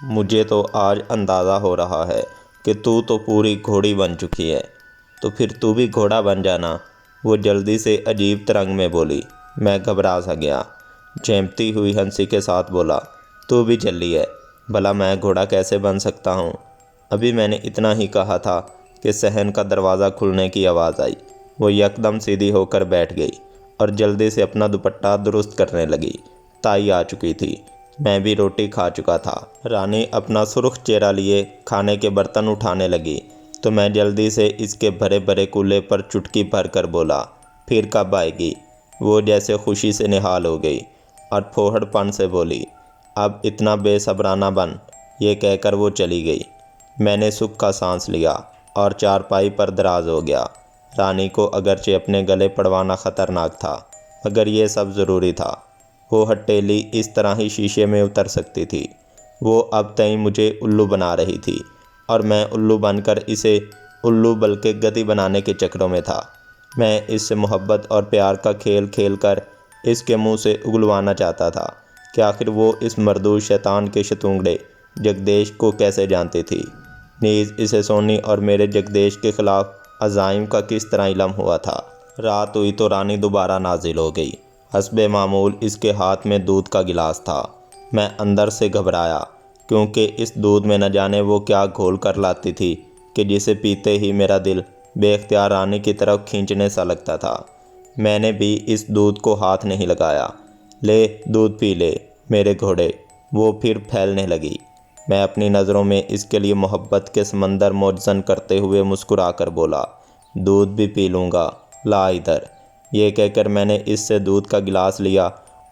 मुझे तो आज अंदाज़ा हो रहा है कि तू तो पूरी घोड़ी बन चुकी है, तो फिर तू भी घोड़ा बन जाना। वो जल्दी से अजीब तरंग में बोली। मैं घबरा सा गया। झेंपती हुई हंसी के साथ बोला, तू भी जल्दी है, भला मैं घोड़ा कैसे बन सकता हूँ। अभी मैंने इतना ही कहा था कि सहन का दरवाज़ा खुलने की आवाज़ आई। वो यकदम सीधी होकर बैठ गई और जल्दी से अपना दुपट्टा दुरुस्त करने लगी। ताई आ चुकी थी। मैं भी रोटी खा चुका था। रानी अपना सुर्ख चेहरा लिए खाने के बर्तन उठाने लगी तो मैं जल्दी से इसके भरे भरे कूल्हे पर चुटकी भर कर बोला, फिर कब आएगी। वो जैसे खुशी से निहाल हो गई और फोहड़पन से बोली, अब इतना बेसब्राना बन। ये कहकर वो चली गई। मैंने सुख का सांस लिया और चारपाई पर दराज हो गया। रानी को अगरचे अपने गले पड़वाना ख़तरनाक था, मगर ये सब ज़रूरी था। वो हथेली इस तरह ही शीशे में उतर सकती थी। वो अब तक मुझे उल्लू बना रही थी और मैं उल्लू बनकर इसे उल्लू बल्कि गधी बनाने के चक्रों में था। मैं इससे मोहब्बत और प्यार का खेल खेल कर इसके मुंह से उगलवाना चाहता था कि आखिर वो इस मरदूद शैतान के शतूंगड़े जगदेश को कैसे जानती थी। नीज़ इसे सोनी और मेरे जगदेश के ख़िलाफ़ अज़ाइम का किस तरह इल्म हुआ था। रात हुई तो रानी दोबारा नाजिल हो गई। हस्बे मामूल इसके हाथ में दूध का गिलास था। मैं अंदर से घबराया क्योंकि इस दूध में न जाने वो क्या घोल कर लाती थी कि जिसे पीते ही मेरा दिल बेख्तियार रानी की तरफ खींचने सा लगता था। मैंने भी इस दूध को हाथ नहीं लगाया। ले दूध पी ले मेरे घोड़े, वो फिर फैलने लगी। मैं अपनी नज़रों में इसके लिए मोहब्बत के समंदर मौजन करते हुए मुस्कुरा कर बोला, दूध भी पी लूँगा, ला इधर। ये कहकर मैंने इससे दूध का गिलास लिया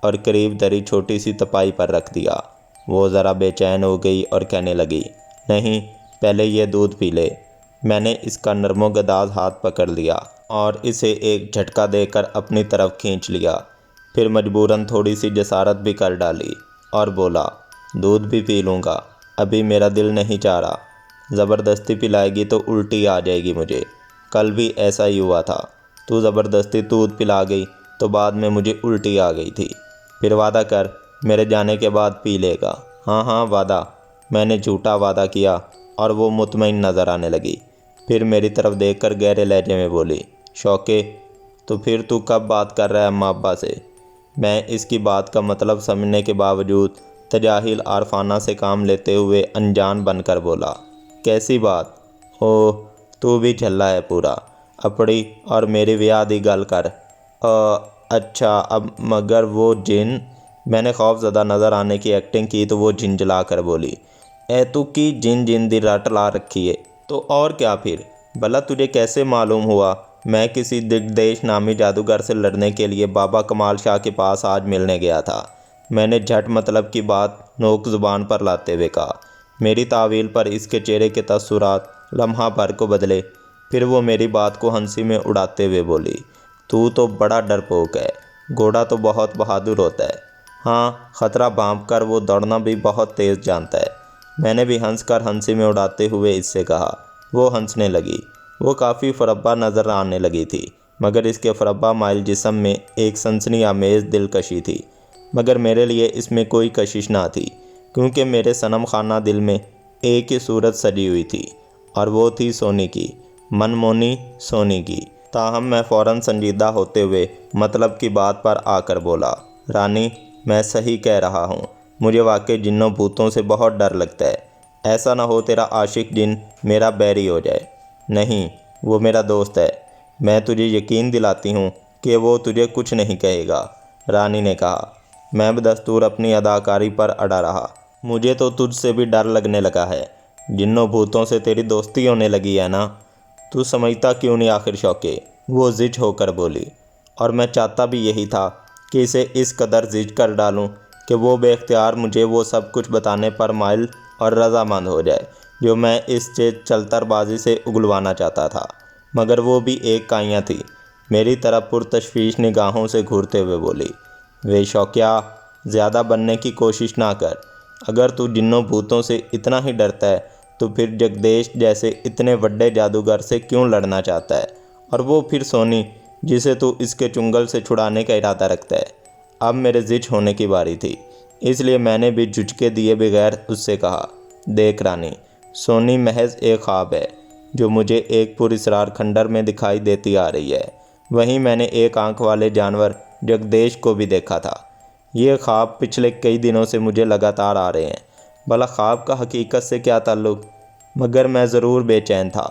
और करीब दरी छोटी सी तपाई पर रख दिया। वो ज़रा बेचैन हो गई और कहने लगी, नहीं, पहले ये दूध पी ले। मैंने इसका नरमोगदाज हाथ पकड़ लिया और इसे एक झटका देकर अपनी तरफ खींच लिया। फिर मजबूरन थोड़ी सी जसारत भी कर डाली और बोला, दूध भी पी लूँगा, अभी मेरा दिल नहीं चाह रहा। ज़बरदस्ती पिलाएगी तो उल्टी आ जाएगी मुझे। कल भी ऐसा ही हुआ था। तू ज़बरदस्ती दूध पिला गई तो बाद में मुझे उल्टी आ गई थी। फिर वादा कर मेरे जाने के बाद पी लेगा। हाँ हाँ वादा। मैंने झूठा वादा किया और वो मुतमईन नज़र आने लगी। फिर मेरी तरफ देखकर गहरे लहजे में बोली, शौके, तो फिर तू कब बात कर रहा है अम्मा अब्बा से। मैं इसकी बात का मतलब समझने के बावजूद तजाहिल आरफाना से काम लेते हुए अनजान बनकर बोला, कैसी बात। ओह, तू भी झल्ला है पूरा। अपनी और मेरी ब्याह दी गल कर। अच्छा, अब मगर वो जिन। मैंने खौफज़दा नज़र आने की एक्टिंग की तो वो झिंझला कर बोली, ए तू की जिन जिन दी रट ला रखी है। तो और क्या फिर, भला तुझे कैसे मालूम हुआ मैं किसी दिग्देश नामी जादूगर से लड़ने के लिए बाबा कमाल शाह के पास आज मिलने गया था। मैंने झट मतलब की बात नोक ज़ुबान पर लाते हुए कहा। मेरी तावील पर इसके चेहरे के तस्सुरात लम्हा भर को बदले। फिर वो मेरी बात को हंसी में उड़ाते हुए बोली, तू तो बड़ा डरपोक है। घोड़ा तो बहुत बहादुर होता है। हाँ, ख़तरा भांप कर वो दौड़ना भी बहुत तेज़ जानता है। मैंने भी हंसकर हंसी में उड़ाते हुए इससे कहा। वो हंसने लगी। वो काफ़ी फरब्बा नज़र आने लगी थी, मगर इसके फरब्बा माइल जिस्म में एक सनसनी आमेज़ दिलकशी थी। मगर मेरे लिए इसमें कोई कशिश ना थी, क्योंकि मेरे सनम खाना दिल में एक ही सूरत सजी हुई थी और वो थी सोनी की, मनमोनी सोनी की। ताहम मैं फ़ौरन संजीदा होते हुए मतलब की बात पर आकर बोला, रानी, मैं सही कह रहा हूँ। मुझे वाकई जिन्नों भूतों से बहुत डर लगता है। ऐसा ना हो तेरा आशिक जिन मेरा बैरी हो जाए। नहीं, वो मेरा दोस्त है। मैं तुझे यकीन दिलाती हूँ कि वो तुझे कुछ नहीं कहेगा, रानी ने कहा। मैं बदस्तूर अपनी अदाकारी पर अड़ा रहा। मुझे तो तुझसे भी डर लगने लगा है। जिन्नों भूतों से तेरी दोस्ती होने लगी है ना। तू समझता क्यों नहीं आखिर शौके, वो ज़िज होकर बोली। और मैं चाहता भी यही था कि इसे इस कदर ज़िज कर डालूं कि वो बेख्तियार मुझे वो सब कुछ बताने पर माइल और रज़ामंद हो जाए जो मैं इस चलतरबाजी से उगलवाना चाहता था। मगर वो भी एक काइयाँ थी। मेरी तरफ पुरतशवीश निगाहों से घूरते हुए बोली, वे शौकिया, ज़्यादा बनने की कोशिश ना कर। अगर तू जिन्नों भूतों से इतना ही डरता है तो फिर जगदेश जैसे इतने बड़े जादूगर से क्यों लड़ना चाहता है, और वो फिर सोनी जिसे तू इसके चुंगल से छुड़ाने का इरादा रखता है। अब मेरे ज़िद होने की बारी थी, इसलिए मैंने भी झुझके दिए बगैर उससे कहा, دیکھ رانی، سونی محض ایک خواب ہے جو مجھے ایک پراسرار کھنڈر میں دکھائی دیتی آ رہی ہے۔ وہیں میں نے ایک آنکھ والے جانور جگدیش کو بھی دیکھا تھا۔ یہ خواب پچھلے کئی دنوں سے مجھے لگاتار آ رہے ہیں۔ بھلا خواب کا حقیقت سے کیا تعلق؟ مگر میں ضرور بے چین تھا،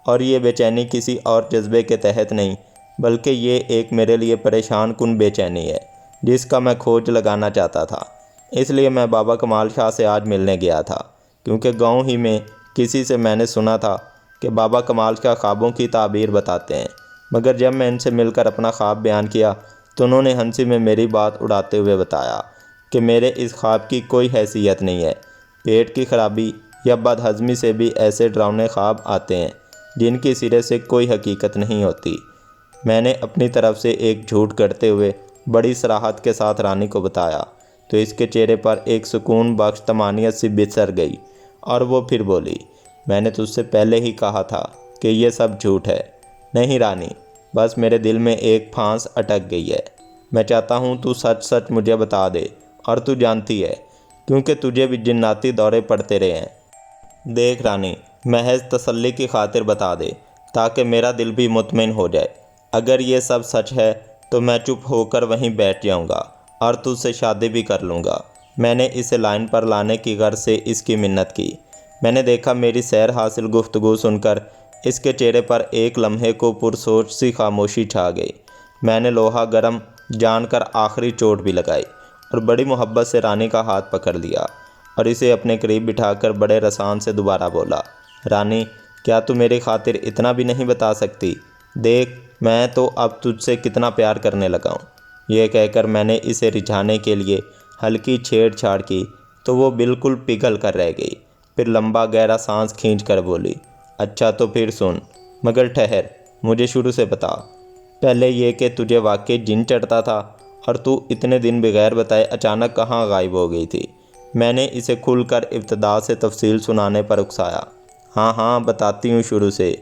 اور یہ بے چینی کسی اور جذبے کے تحت نہیں، بلکہ یہ ایک میرے لیے پریشان کن بے چینی ہے جس کا میں کھوج لگانا چاہتا تھا۔ اس لیے میں بابا کمال شاہ سے آج ملنے گیا تھا، کیونکہ گاؤں ہی میں کسی سے میں نے سنا تھا کہ بابا کمال شاہ خوابوں کی تعبیر بتاتے ہیں۔ مگر جب میں ان سے مل کر اپنا خواب بیان کیا تو انہوں نے ہنسی میں میری بات اڑاتے ہوئے بتایا کہ میرے اس خواب کی کوئی حیثیت نہیں ہے۔ پیٹ کی خرابی یا بد ہضمی سے بھی ایسے ڈراؤنے خواب آتے ہیں جن کی سرے سے کوئی حقیقت نہیں ہوتی۔ میں نے اپنی طرف سے ایک جھوٹ کرتے ہوئے بڑی صراحت کے ساتھ رانی کو بتایا تو اس کے چہرے پر ایک سکون بخش طمانینت سی بسر گئی، اور وہ پھر بولی، میں نے تجھ سے پہلے ہی کہا تھا کہ یہ سب جھوٹ ہے۔ نہیں رانی، بس میرے دل میں ایک پھانس اٹک گئی ہے۔ میں چاہتا ہوں تو سچ سچ مجھے بتا دے، اور تو جانتی ہے کیونکہ تجھے بھی جناتی دورے پڑتے رہے ہیں۔ دیکھ رانی، محض تسلی کی خاطر بتا دے تاکہ میرا دل بھی مطمئن ہو جائے۔ اگر یہ سب سچ ہے تو میں چپ ہو کر وہیں بیٹھ جاؤں گا اور تجھ سے شادی بھی کر لوں گا۔ میں نے اسے لائن پر لانے کی غرض سے اس کی منت کی۔ میں نے دیکھا میری سیر حاصل گفتگو سن کر اس کے چہرے پر ایک لمحے کو پرسوچ سی خاموشی چھا گئی۔ میں نے لوہا گرم جان کر آخری چوٹ بھی لگائی اور بڑی محبت سے رانی کا ہاتھ پکڑ لیا اور اسے اپنے قریب بٹھا کر بڑے رسان سے دوبارہ بولا، رانی، کیا تو میری خاطر اتنا بھی نہیں بتا سکتی؟ دیکھ، میں تو اب تجھ سے کتنا پیار کرنے لگا ہوں۔ یہ کہہ کر میں نے اسے رجھانے کے لیے ہلکی چھیڑ چھاڑ کی تو وہ بالکل پگھل کر رہ گئی۔ پھر لمبا گہرا سانس کھینچ کر بولی، اچھا تو پھر سن، مگر ٹھہر، مجھے شروع سے بتا۔ پہلے یہ کہ تجھے واقعی جن چڑھتا تھا اور تو اتنے دن بغیر بتائے اچانک کہاں غائب ہو گئی تھی؟ میں نے اسے کھل کر ابتدا سے تفصیل سنانے پر اکسایا۔ ہاں ہاں، بتاتی ہوں شروع سے۔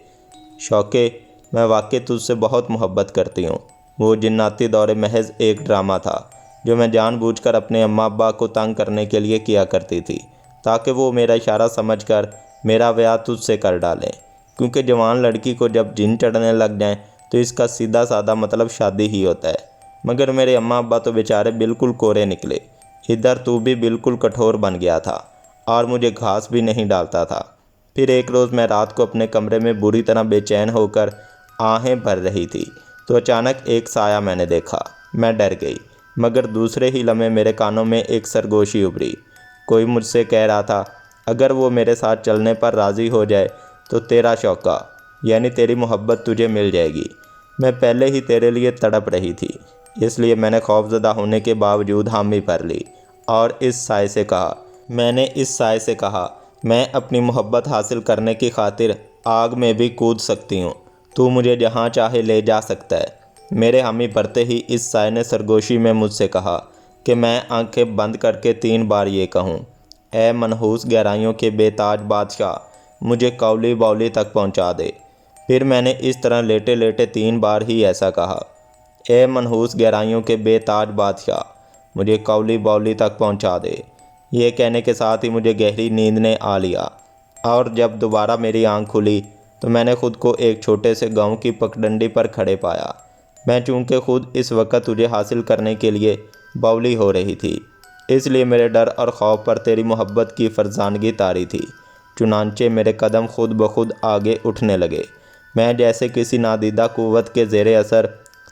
شوقے، میں واقعی تجھ سے بہت محبت کرتی ہوں۔ وہ جناتی دورے محض ایک ڈرامہ تھا جو میں جان بوجھ کر اپنے اماں ابا کو تنگ کرنے کے لیے کیا کرتی تھی، تاکہ وہ میرا اشارہ سمجھ کر میرا بیاہ تجھ سے کر ڈالیں۔ کیونکہ جوان لڑکی کو جب جن چڑھنے لگ جائیں تو اس کا سیدھا سادہ مطلب شادی ہی ہوتا ہے۔ مگر میرے اماں ابا تو بیچارے بالکل کورے نکلے۔ ادھر تو بھی بالکل کٹھور بن گیا تھا اور مجھے گھاس بھی نہیں ڈالتا تھا۔ پھر ایک روز میں رات کو اپنے کمرے میں بری طرح بے چین ہو کر آہیں بھر رہی تھی تو اچانک ایک سایہ میں نے دیکھا۔ میں ڈر گئی، مگر دوسرے ہی لمحے میرے کانوں میں ایک سرگوشی ابھری۔ کوئی مجھ سے کہہ رہا تھا، اگر وہ میرے ساتھ چلنے پر راضی ہو جائے تو تیرا شوقہ، یعنی تیری محبت تجھے مل جائے گی۔ میں پہلے ہی تیرے لیے تڑپ رہی تھی، اس لیے میں نے خوفزدہ ہونے کے باوجود حامی بھر لی اور اس سائے سے کہا، میں اپنی محبت حاصل کرنے کی خاطر آگ میں بھی کود سکتی ہوں، تو مجھے جہاں چاہے لے جا سکتا ہے۔ میرے حامی بھرتے ہی اس سائے نے سرگوشی میں مجھ سے کہا کہ میں آنکھیں بند کر کے 3 بار یہ کہوں، اے منحوس گہرائیوں کے بے تاج بادشاہ، مجھے کولی باولی تک پہنچا دے۔ پھر میں نے اس طرح لیٹے لیٹے 3 بار ہی ایسا کہا، اے منحوس گہرائیوں کے بے تاج بادشاہ، مجھے کولی باولی تک پہنچا دے۔ یہ کہنے کے ساتھ ہی مجھے گہری نیند نے آ لیا، اور جب دوبارہ میری آنکھ کھلی تو میں نے خود کو ایک چھوٹے سے گاؤں کی پگڈنڈی پر کھڑے پایا۔ میں چونکہ خود اس وقت تجھے حاصل کرنے کے لیے باولی ہو رہی تھی، اس لیے میرے ڈر اور خوف پر تیری محبت کی فرزانگی طاری تھی۔ چنانچہ میرے قدم خود بخود آگے اٹھنے لگے۔ میں جیسے کسی نادیدہ قوت کے زیر اثر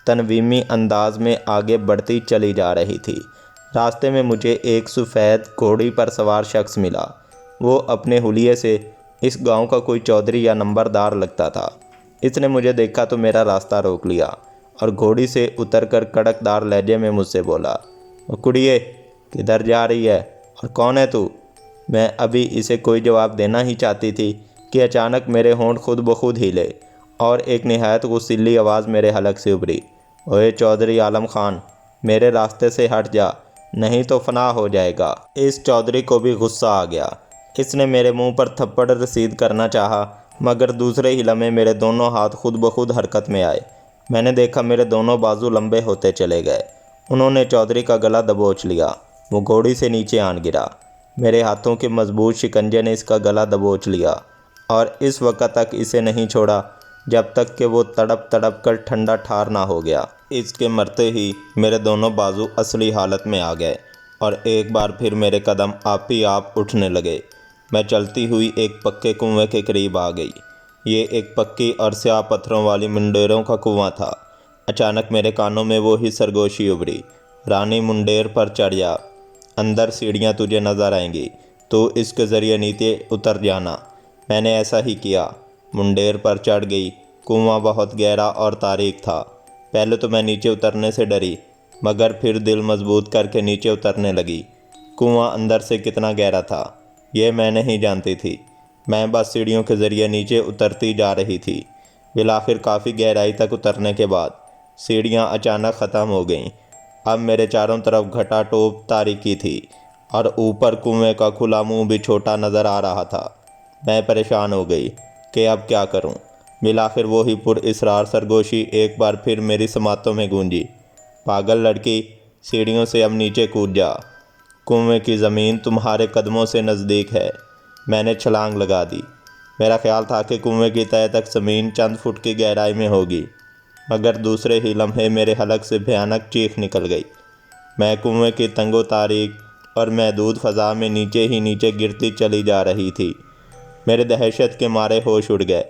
تنویمی انداز میں آگے بڑھتی چلی جا رہی تھی۔ راستے میں مجھے ایک سفید گھوڑی پر سوار شخص ملا۔ وہ اپنے حلیے سے اس گاؤں کا کوئی چودھری یا نمبردار لگتا تھا۔ اس نے مجھے دیکھا تو میرا راستہ روک لیا اور گھوڑی سے اتر کر کڑکدار لہجے میں مجھ سے بولا، کڑیے، کدھر جا رہی ہے اور کون ہے تو؟ میں ابھی اسے کوئی جواب دینا ہی چاہتی تھی کہ اچانک میرے ہونٹ خود بخود ہلے اور ایک نہایت غصیلی آواز میرے حلق سے ابھری، اوئے چودھری عالم خان، میرے راستے سے ہٹ جا، نہیں تو فنا ہو جائے گا۔ اس چودھری کو بھی غصہ آ گیا۔ اس نے میرے منہ پر تھپڑ رسید کرنا چاہا، مگر دوسرے ہی لمحے میرے دونوں ہاتھ خود بخود حرکت میں آئے۔ میں نے دیکھا میرے دونوں بازو لمبے ہوتے چلے گئے۔ انہوں نے چودھری کا گلا دبوچ لیا۔ وہ گھوڑی سے نیچے آن گرا۔ میرے ہاتھوں کے مضبوط شکنجے نے اس کا گلا دبوچ لیا اور اس وقت تک اسے نہیں چھوڑا جب تک کہ وہ تڑپ تڑپ کر ٹھنڈا ٹھار نہ ہو گیا۔ اس کے مرتے ہی میرے دونوں بازو اصلی حالت میں آ گئے اور ایک بار پھر میرے قدم آپ ہی آپ اٹھنے لگے۔ میں چلتی ہوئی ایک پکے کنویں کے قریب آ گئی۔ یہ ایک پکی اور سیاہ پتھروں والی منڈیروں کا کنواں تھا۔ اچانک میرے کانوں میں وہی سرگوشی ابھری، رانی منڈیر پر چڑھ جا، اندر سیڑھیاں تجھے نظر آئیں گی، تو اس کے ذریعے نیچے اتر جانا۔ میں نے ایسا ہی کیا، منڈیر پر چڑھ گئی۔ کنواں بہت گہرا اور تاریک تھا۔ پہلے تو میں نیچے اترنے سے ڈری، مگر پھر دل مضبوط کر کے نیچے اترنے لگی۔ کنواں اندر سے کتنا گہرا تھا یہ میں نہیں جانتی تھی، میں بس سیڑھیوں کے ذریعے نیچے اترتی جا رہی تھی۔ بالآخر کافی گہرائی تک اترنے کے بعد سیڑھیاں اچانک ختم ہو گئیں۔ اب میرے چاروں طرف گھٹا ٹوپ تاریکی تھی اور اوپر کنویں کا کھلا منہ بھی چھوٹا نظر آ رہا تھا۔ میں پریشان ہو گئی کہ اب کیا کروں۔ بالآخر وہی پر اسرار سرگوشی ایک بار پھر میری سماعتوں میں گونجی، پاگل لڑکی، سیڑھیوں سے اب نیچے کود جا، کنویں کی زمین تمہارے قدموں سے نزدیک ہے۔ میں نے چھلانگ لگا دی۔ میرا خیال تھا کہ کنویں کی تہہ تک زمین چند فٹ کی گہرائی میں ہوگی، مگر دوسرے ہی لمحے میرے حلق سے بھیانک چیخ نکل گئی۔ میں کنویں کی تنگ و تاریک اور محدود فضا میں نیچے ہی نیچے گرتی چلی جا رہی تھی۔ میرے دہشت کے مارے ہوش اڑ گئے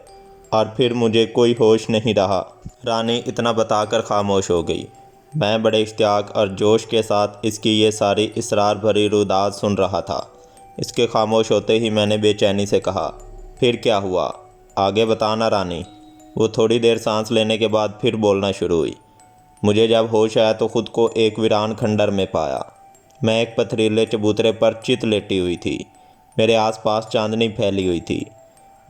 اور پھر مجھے کوئی ہوش نہیں رہا۔ رانی اتنا بتا کر خاموش ہو گئی۔ میں بڑے اشتیاق اور جوش کے ساتھ اس کی یہ ساری اسرار بھری روداد سن رہا تھا۔ اس کے خاموش ہوتے ہی میں نے بے چینی سے کہا، پھر کیا ہوا؟ آگے بتانا رانی۔ وہ تھوڑی دیر سانس لینے کے بعد پھر بولنا شروع ہوئی۔ مجھے جب ہوش آیا تو خود کو ایک ویران کھنڈر میں پایا۔ میں ایک پتھریلے چبوترے پر چت لیٹی ہوئی تھی۔ میرے آس پاس چاندنی پھیلی ہوئی تھی۔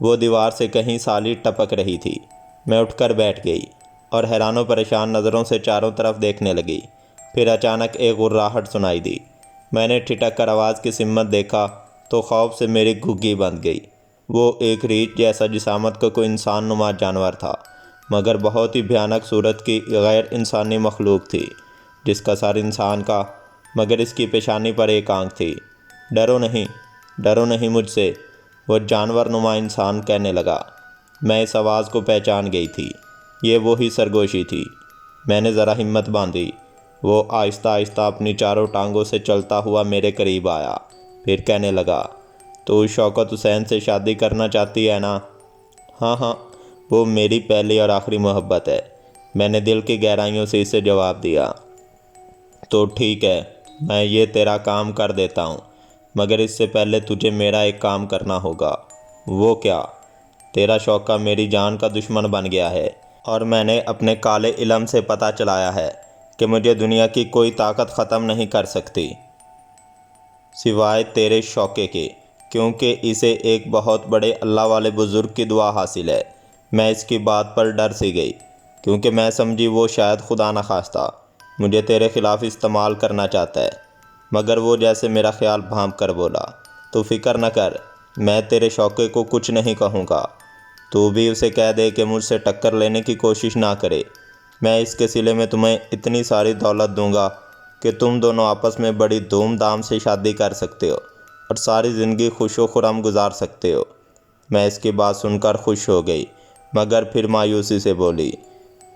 وہ دیوار سے کہیں سالی ٹپک رہی تھی۔ میں اٹھ کر بیٹھ گئی اور حیران و پریشان نظروں سے چاروں طرف دیکھنے لگی۔ پھر اچانک ایک غراہٹ سنائی دی۔ میں نے ٹھٹک کر آواز کی سمت دیکھا تو خوف سے میری گھگی بندھ گئی۔ وہ ایک ریچھ جیسا جسامت کا کوئی انسان نما جانور تھا، مگر بہت ہی بھیانک صورت کی غیر انسانی مخلوق تھی، جس کا سر انسان کا، مگر اس کی پیشانی پر ایک آنکھ تھی۔ ڈرو نہیں مجھ سے، وہ جانور نما انسان کہنے لگا۔ میں اس آواز کو پہچان گئی تھی، یہ وہی سرگوشی تھی۔ میں نے ذرا ہمت باندھی۔ وہ آہستہ آہستہ اپنی چاروں ٹانگوں سے چلتا ہوا میرے قریب آیا، پھر کہنے لگا، تو شوکت حسین سے شادی کرنا چاہتی ہے نا؟ ہاں، وہ میری پہلی اور آخری محبت ہے، میں نے دل کی گہرائیوں سے اسے جواب دیا۔ تو ٹھیک ہے، میں یہ تیرا کام کر دیتا ہوں، مگر اس سے پہلے تجھے میرا ایک کام کرنا ہوگا۔ وہ کیا؟ تیرا شوکت میری جان کا دشمن بن گیا ہے، اور میں نے اپنے کالے علم سے پتہ چلایا ہے کہ مجھے دنیا کی کوئی طاقت ختم نہیں کر سکتی سوائے تیرے شوکت کے، کیونکہ اسے ایک بہت بڑے اللہ والے بزرگ کی دعا حاصل ہے۔ میں اس کی بات پر ڈر سی گئی، کیونکہ میں سمجھی وہ شاید خدا نخواستہ مجھے تیرے خلاف استعمال کرنا چاہتا ہے، مگر وہ جیسے میرا خیال بھانپ کر بولا، تو فکر نہ کر، میں تیرے شوکت کو کچھ نہیں کہوں گا، تو بھی اسے کہہ دے کہ مجھ سے ٹکر لینے کی کوشش نہ کرے۔ میں اس کے صلے میں تمہیں اتنی ساری دولت دوں گا کہ تم دونوں آپس میں بڑی دھوم دھام سے شادی کر سکتے ہو اور ساری زندگی خوش و خرم گزار سکتے ہو۔ میں اس کی بات سن کر خوش ہو گئی، مگر پھر مایوسی سے بولی،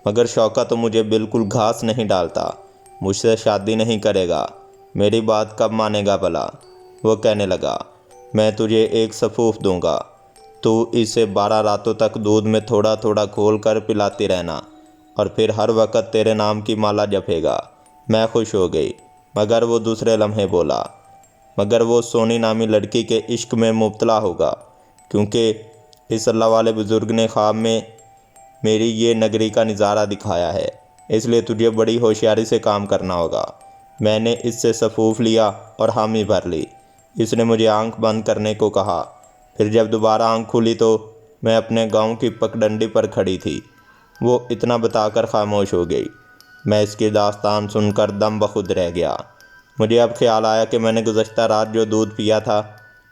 مگر شوکت تو مجھے بالکل گھاس نہیں ڈالتا، مجھ سے شادی نہیں کرے گا، میری بات کب مانے گا بھلا؟ وہ کہنے لگا، میں تجھے ایک سفوف دوں گا، تو اسے 12 راتوں تک دودھ میں تھوڑا تھوڑا گھول کر پلاتی رہنا، اور پھر ہر وقت تیرے نام کی مالا جپے گا۔ میں خوش ہو گئی، مگر وہ دوسرے لمحے بولا، مگر وہ سونی نامی لڑکی کے عشق میں مبتلا ہوگا، کیونکہ اس اللہ والے بزرگ نے خواب میں میری یہ نگری کا نظارہ دکھایا ہے، اس لیے تجھے بڑی ہوشیاری سے کام کرنا ہوگا۔ میں نے اس سے سفوف لیا اور حامی بھر لی۔ اس نے مجھے آنکھ بند کرنے کو کہا۔ پھر جب دوبارہ آنکھ کھلی تو میں اپنے گاؤں کی پگڈنڈی پر کھڑی تھی۔ وہ اتنا بتا کر خاموش ہو گئی۔ میں اس کی داستان سن کر دم بخود رہ گیا۔ مجھے اب خیال آیا کہ میں نے گزشتہ رات جو دودھ پیا تھا،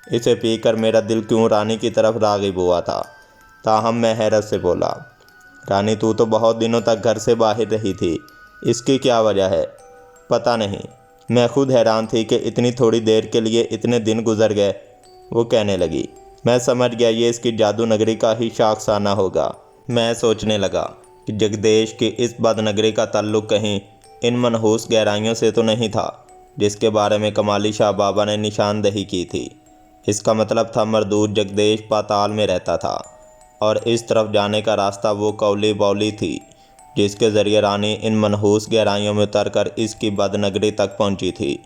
اسے پی کر میرا دل کیوں رانی کی طرف راغب ہوا تھا۔ تاہم میں حیرت سے بولا، رانی تو بہت دنوں تک گھر سے باہر رہی تھی، اس کی کیا وجہ ہے؟ پتہ نہیں، मैं खुद हैरान थी कि इतनी थोड़ी देर के लिए इतने दिन गुजर गए। वो कहने लगी, मैं समझ गया ये इसकी जादू नगरी का ही शाखसाना होगा। मैं सोचने लगा कि जगदेश की इस बदनगरी का ताल्लुक़ कहीं इन मनहूस गहराइयों से तो नहीं था जिसके बारे में कमाली शाह बाबा ने निशानदही की थी। इसका मतलब था मरदूद जगदेश पाताल में रहता था और इस तरफ जाने का रास्ता वो कौली बौली थी जिसके ज़रिए रानी इन मनहूस गहराइयों में उतरकर इसकी बदनगरी तक पहुंची थी।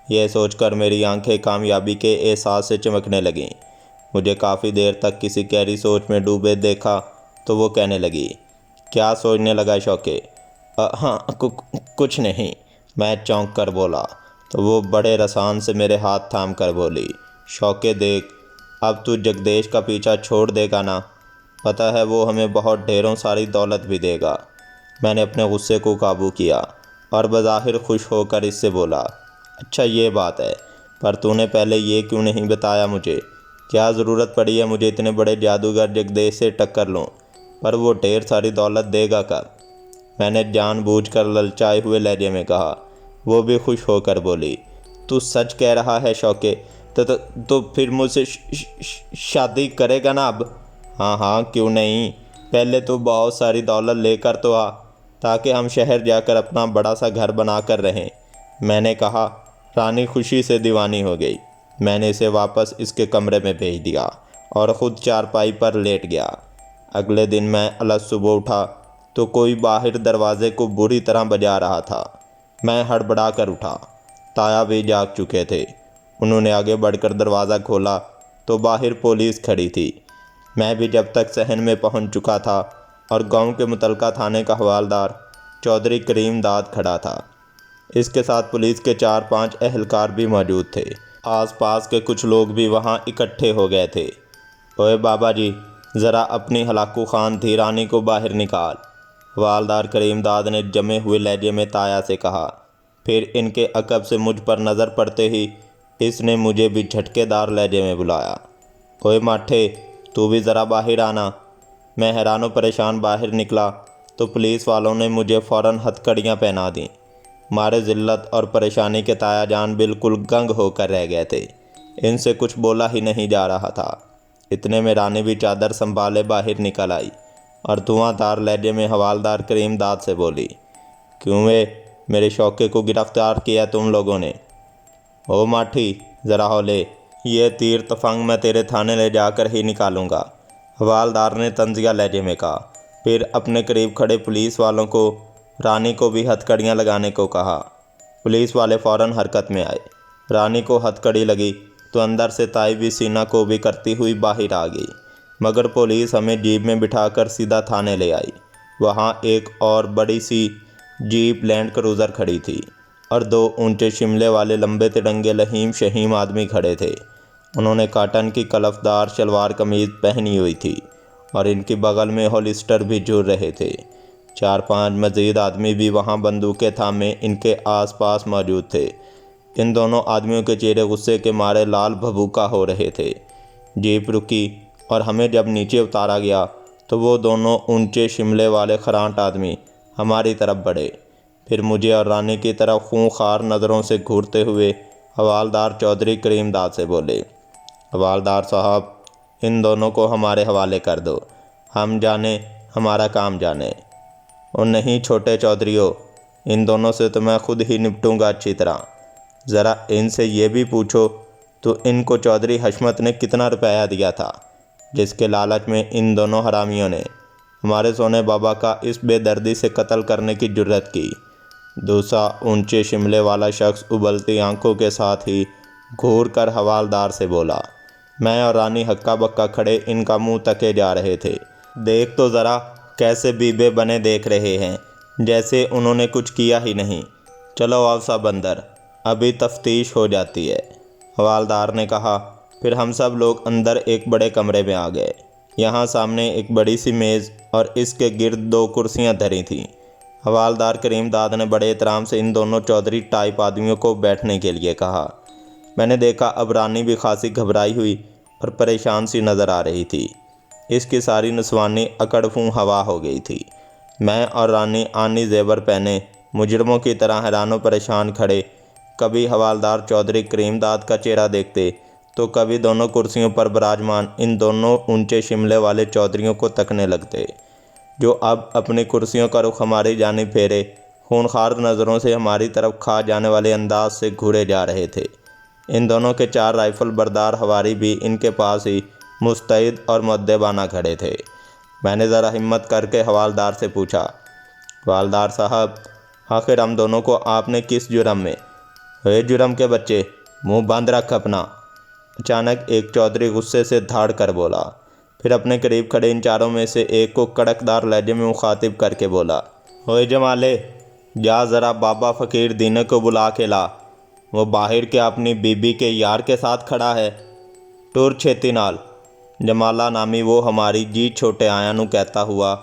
यह सोचकर मेरी आंखें कामयाबी के एहसास से चमकने लगीं। मुझे काफ़ी देर तक किसी गहरी सोच में डूबे देखा तो वो कहने लगी, क्या सोचने लगा शौके? हाँ कुछ नहीं, मैं चौंक कर बोला। तो वो बड़े रसान से मेरे हाथ थाम कर बोली, शौके देख, अब तू जगदेश का पीछा छोड़ देगा ना? पता है वो हमें बहुत ढेरों सारी दौलत भी देगा। मैंने अपने गुस्से को काबू किया और बज़ाहिर खुश होकर इससे बोला, अच्छा ये बात है, पर तूने पहले ये क्यों नहीं बताया मुझे? क्या ज़रूरत पड़ी है मुझे इतने बड़े जादूगर जगदेश से टक्कर लूँ? पर वो ढेर सारी दौलत देगा कब? मैंने जानबूझकर ललचाए हुए लहजे में कहा। वो भी खुश होकर बोली, तू सच कह रहा है शौके? तो फिर मुझसे शादी करेगा ना अब? हाँ हाँ क्यों नहीं, पहले तो बहुत सारी दौलत लेकर तो आ ताकि हम शहर जाकर अपना बड़ा सा घर बना कर रहें। मैंने कहा। रानी खुशी से दीवानी हो गई। मैंने इसे वापस इसके कमरे में भेज दिया और ख़ुद चारपाई पर लेट गया। अगले दिन मैं अलग सुबह उठा तो कोई बाहर दरवाज़े को बुरी तरह बजा रहा था। मैं हड़बड़ा कर उठा। ताया भी जाग चुके थे। उन्होंने आगे बढ़कर दरवाज़ा खोला तो बाहर पुलिस खड़ी थी। मैं भी जब तक सहन में पहुंच चुका था और गांव के मुतलका थाने का हवालदार चौधरी करीम दाद खड़ा था। इसके साथ पुलिस के 4-5 एहलकार भी मौजूद थे। आसपास के कुछ लोग भी वहां इकट्ठे हो गए थे। ओए बाबा जी, ज़रा अपनी हलाकू खान थी रानी को बाहर निकाल, हवालदार करीम दाद ने जमे हुए लहजे में ताया से कहा। फिर इनके अकब से मुझ पर नज़र पड़ते ही इसने मुझे भी झटकेदार लहजे में बुलाया। ओए माठे, तू भी ज़रा बाहर आना। मैं हैरान और परेशान बाहर निकला तो पुलिस वालों ने मुझे फ़ौरन हथकड़ियाँ पहना दीं। मारे ज़िल्लत और परेशानी के ताया जान बिल्कुल गंग होकर रह गए थे। इनसे कुछ बोला ही नहीं जा रहा था। इतने में रानी भी चादर संभाले बाहर निकल आई और धुआंधार लहजे में हवालदार करीम दाद से बोली, क्यों मेरे शौके को गिरफ़्तार किया तुम लोगों ने? ओ माठी, ज़रा हौले, ये तीर तफंग मैं तेरे थाने ले जाकर ही निकालूंगा, हवालदार ने तंजिया लहजे में कहा। फिर अपने करीब खड़े पुलिस वालों को रानी को भी हथकड़ियाँ लगाने को कहा। पुलिस वाले फ़ौरन हरकत में आए। रानी को हथकड़ी लगी तो अंदर से ताइबी सीना को भी करती हुई बाहर आ गई, मगर पुलिस हमें जीप में बिठाकर सीधा थाने ले आई। वहाँ एक और बड़ी सी जीप लैंड क्रूज़र खड़ी थी और 2 ऊंचे शिमले वाले लंबे तिरंगे लहीम शहीम आदमी खड़े थे। उन्होंने काटन की कलफदार शलवार कमीज़ पहनी हुई थी और इनकी बगल में होलिस्टर भी झूल रहे थे। 4-5 मज़ीद आदमी भी वहां बंदूकें थामे इनके आसपास मौजूद थे। इन दोनों आदमियों के चेहरे गुस्से के मारे लाल भभूका हो रहे थे। जीप रुकी और हमें जब नीचे उतारा गया तो वो दोनों ऊंचे शिमले वाले खरांट आदमी हमारी तरफ बढ़े। फिर मुझे और रानी की तरफ खूंखार नज़रों से घूरते हुए हवालदार चौधरी करीम दाद से बोले, हवालदार साहब, इन दोनों को हमारे हवाले कर दो, हम जाने हमारा काम जाने। और नहीं छोटे चौधरियों, इन दोनों से तो मैं खुद ही निपटूंगा अच्छी तरह। ज़रा इनसे ये भी पूछो तो इनको चौधरी हशमत ने कितना रुपया दिया था जिसके लालच में इन दोनों हरामियों ने हमारे सोने बाबा का इस बेदर्दी से कत्ल करने की जुर्रत की। दूसरा ऊंचे शिमले वाला शख्स उबलती आंखों के साथ ही घूर कर हवालदार से बोला। मैं और रानी हक्का बक्का खड़े इनका मुंह तके जा रहे थे। देख तो ज़रा कैसे बीबे बने देख रहे हैं, जैसे उन्होंने कुछ किया ही नहीं। चलो आओ सब अंदर, अभी तफ्तीश हो जाती है, हवालदार ने कहा। फिर हम सब लोग अंदर एक बड़े कमरे में आ गए। यहाँ सामने एक बड़ी सी मेज़ और इसके गिर्द 2 कुर्सियाँ धरी थीं। हवालदार करीम दाद ने बड़े एहतराम से इन दोनों चौधरी टाइप आदमियों को बैठने के लिए कहा। मैंने देखा अब रानी भी खासी घबराई हुई और परेशान सी नज़र आ रही थी। इसकी सारी नस्वानी अकड़फूँ हवा हो गई थी। मैं और रानी आनी जेवर पहने मुजरमों की तरह हैरान व परेशान खड़े कभी हवालदार चौधरी करीमदाद का चेहरा देखते तो कभी दोनों कुर्सियों पर विराजमान इन दोनों ऊंचे शिमले वाले चौधरियों को तकने लगते, जो अब अपनी कुर्सियों का रुख हमारी जानिब फेरे खूनखार नज़रों से हमारी तरफ खा जाने वाले अंदाज से घूरे जा रहे थे। इन दोनों के 4 राइफल बरदार हवारी भी इनके पास ही मुस्तैद और मुद्देबाना खड़े थे। मैंने ज़रा हिम्मत करके हवालदार से पूछा, हवालदार साहब, आखिर हम दोनों को आपने किस जुर्म में? हे जुर्म के बच्चे, मुंह बंद रख अपना। अचानक एक चौधरी गुस्से से धाड़ कर बोला। फिर अपने करीब खड़े इन चारों में से एक को कड़कदार लहजे में मुखातिब करके बोला, ओए जमाले, जा ज़रा बाबा फ़कीर दीने को बुला के ला। वो बाहर के अपनी बीबी के यार के साथ खड़ा है। टुर छेती नाल। जमाला नामी वो हमारी जी छोटे आया नू कहता हुआ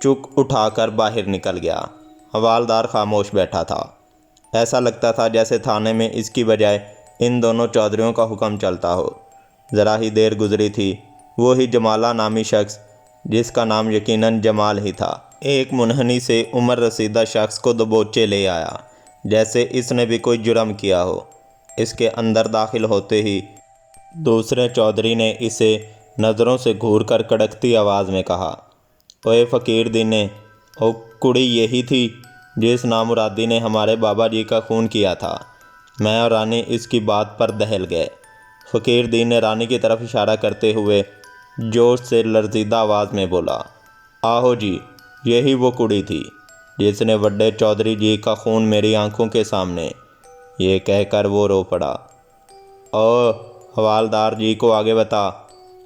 चुक उठाकर बाहर निकल गया। हवालदार खामोश बैठा था। ऐसा लगता था जैसे थाने में इसकी बजाय इन दोनों चौधरियों का हुक्म चलता हो। ज़रा ही देर गुजरी थी, वो ही जमाला नामी शख्स, जिसका नाम यकीनन जमाल ही था, एक मुनहनी से उम्र रसीदा शख्स को दबोचे ले आया, जैसे इसने भी कोई जुर्म किया हो। इसके अंदर दाखिल होते ही दूसरे चौधरी ने इसे नज़रों से घूर कर कड़कती आवाज़ में कहा, ओए फ़कीर दीने, ओ कुड़ी यही थी जिस नामुरादी ने हमारे बाबा जी का खून किया था। मैं और रानी इसकी बात पर दहल गए। फ़कीर दीन ने रानी की तरफ इशारा करते हुए जोश से लरजीदा आवाज़ में बोला, आहो जी, यही वो कुड़ी थी जिसने वड्डे चौधरी जी का खून मेरी आंखों के सामने। ये कहकर वो रो पड़ा। ओ हवालदार जी को आगे बता,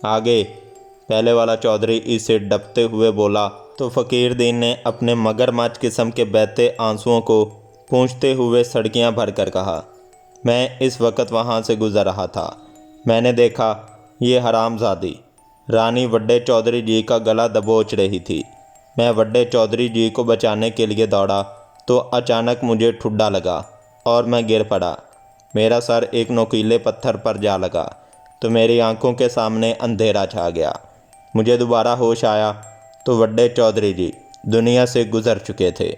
आगे, पहले वाला चौधरी इसे डपते हुए बोला तो फ़कीर दीन ने अपने मगरमच्छ किस्म के बहते आंसुओं को पूंछते हुए सड़कियां भर कर कहा, मैं इस वक्त वहां से गुज़र रहा था। मैंने देखा ये हरामजादी रानी वड्डे चौधरी जी का गला दबोच रही थी। मैं वड्डे चौधरी जी को बचाने के लिए दौड़ा तो अचानक मुझे ठुड्डा लगा और मैं गिर पड़ा। मेरा सर एक नोकीले पत्थर पर जा लगा तो मेरी आंखों के सामने अंधेरा छा गया। मुझे दोबारा होश आया तो वड्डे चौधरी जी दुनिया से गुज़र चुके थे।